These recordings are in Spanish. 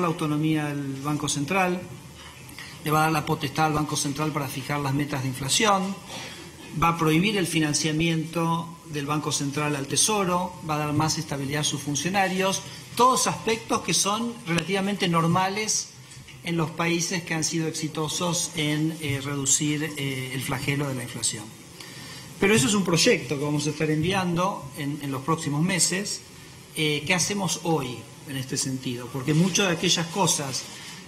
la autonomía del Banco Central, le va a dar la potestad al Banco Central para fijar las metas de inflación, va a prohibir el financiamiento del Banco Central al Tesoro, va a dar más estabilidad a sus funcionarios, todos aspectos que son relativamente normales en los países que han sido exitosos en reducir el flagelo de la inflación. Pero eso es un proyecto que vamos a estar enviando en los próximos meses. ¿Qué hacemos hoy en este sentido? Porque muchas de aquellas cosas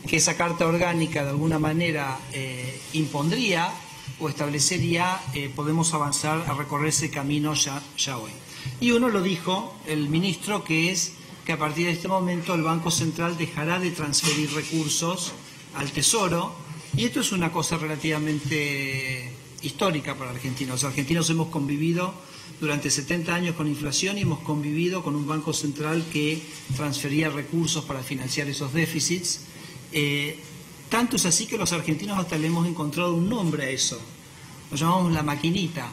que esa Carta Orgánica de alguna manera impondría o establecería, podemos avanzar a recorrer ese camino ya hoy. Y uno lo dijo el ministro, que es que a partir de este momento el Banco Central dejará de transferir recursos al Tesoro, y esto es una cosa relativamente histórica para Argentina. Los argentinos hemos convivido durante 70 años con inflación y hemos convivido con un Banco Central que transfería recursos para financiar esos déficits. Tanto es así que los argentinos hasta le hemos encontrado un nombre a eso. Lo llamamos la maquinita.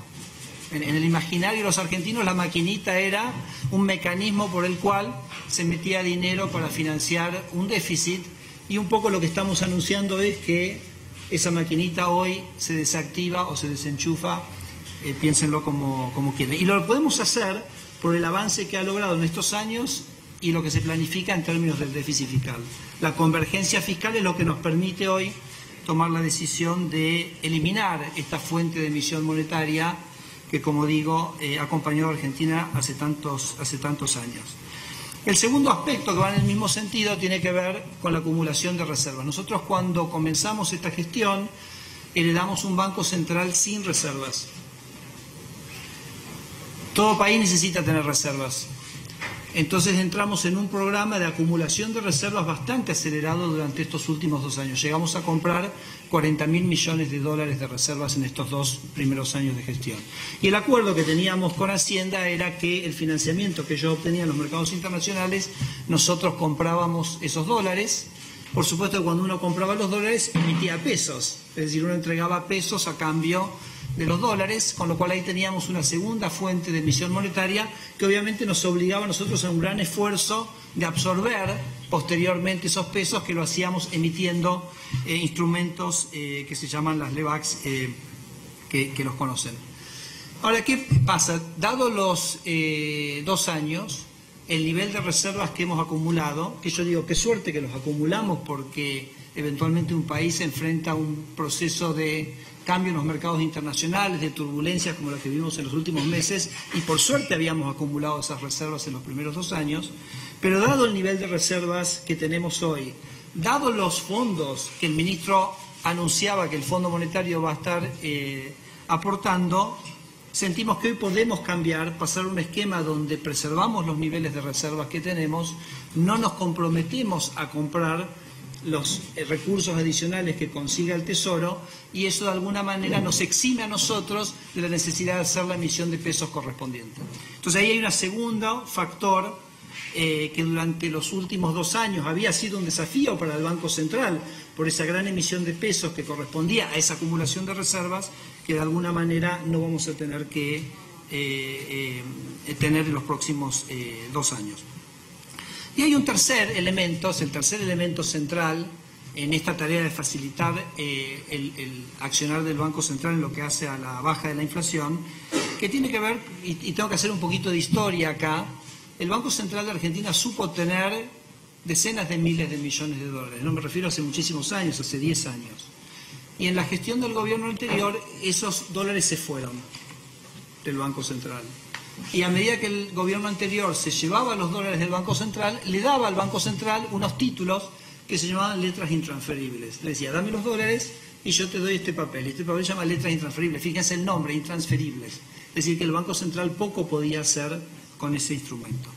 En el imaginario de los argentinos la maquinita era un mecanismo por el cual se metía dinero para financiar un déficit, y un poco lo que estamos anunciando es que esa maquinita hoy se desactiva o se desenchufa, piénsenlo como quieran. Y lo podemos hacer por el avance que ha logrado en estos años y lo que se planifica en términos del déficit fiscal. La convergencia fiscal es lo que nos permite hoy tomar la decisión de eliminar esta fuente de emisión monetaria que, como digo, ha acompañado a Argentina hace tantos años. El segundo aspecto, que va en el mismo sentido, tiene que ver con la acumulación de reservas. Nosotros, cuando comenzamos esta gestión, heredamos un Banco Central sin reservas. Todo país necesita tener reservas. Entonces entramos en un programa de acumulación de reservas bastante acelerado durante estos últimos 2 años. Llegamos a comprar 40.000 millones de dólares de reservas en estos 2 primeros años de gestión. Y el acuerdo que teníamos con Hacienda era que el financiamiento que ellos obtenían en los mercados internacionales, nosotros comprábamos esos dólares. Por supuesto que cuando uno compraba los dólares emitía pesos, es decir, uno entregaba pesos a cambio de los dólares, con lo cual ahí teníamos una segunda fuente de emisión monetaria que obviamente nos obligaba a nosotros a un gran esfuerzo de absorber posteriormente esos pesos, que lo hacíamos emitiendo instrumentos que se llaman las LEBACs, que los conocen. Ahora, ¿qué pasa? Dado los 2 años, el nivel de reservas que hemos acumulado, que yo digo, qué suerte que los acumulamos, porque eventualmente un país se enfrenta a un proceso de cambio en los mercados internacionales, de turbulencias como la que vivimos en los últimos meses, y por suerte habíamos acumulado esas reservas en los primeros 2 años, pero dado el nivel de reservas que tenemos hoy, dado los fondos que el ministro anunciaba que el Fondo Monetario va a estar aportando, sentimos que hoy podemos cambiar, pasar a un esquema donde preservamos los niveles de reservas que tenemos, no nos comprometemos a comprar los recursos adicionales que consiga el Tesoro, y eso de alguna manera nos exime a nosotros de la necesidad de hacer la emisión de pesos correspondiente. Entonces ahí hay un segundo factor que durante los últimos 2 años había sido un desafío para el Banco Central por esa gran emisión de pesos que correspondía a esa acumulación de reservas, que de alguna manera no vamos a tener que tener en los próximos 2 años. Y hay un tercer elemento, es el tercer elemento central en esta tarea de facilitar el accionar del Banco Central en lo que hace a la baja de la inflación, que tiene que ver, y tengo que hacer un poquito de historia acá. El Banco Central de Argentina supo tener decenas de miles de millones de dólares, no me refiero a hace muchísimos años, hace 10 años. Y en la gestión del gobierno anterior, esos dólares se fueron del Banco Central. Y a medida que el gobierno anterior se llevaba los dólares del Banco Central, le daba al Banco Central unos títulos que se llamaban letras intransferibles. Le decía, dame los dólares y yo te doy este papel. Este papel se llama letras intransferibles. Fíjense el nombre, intransferibles. Es decir, que el Banco Central poco podía hacer con ese instrumento.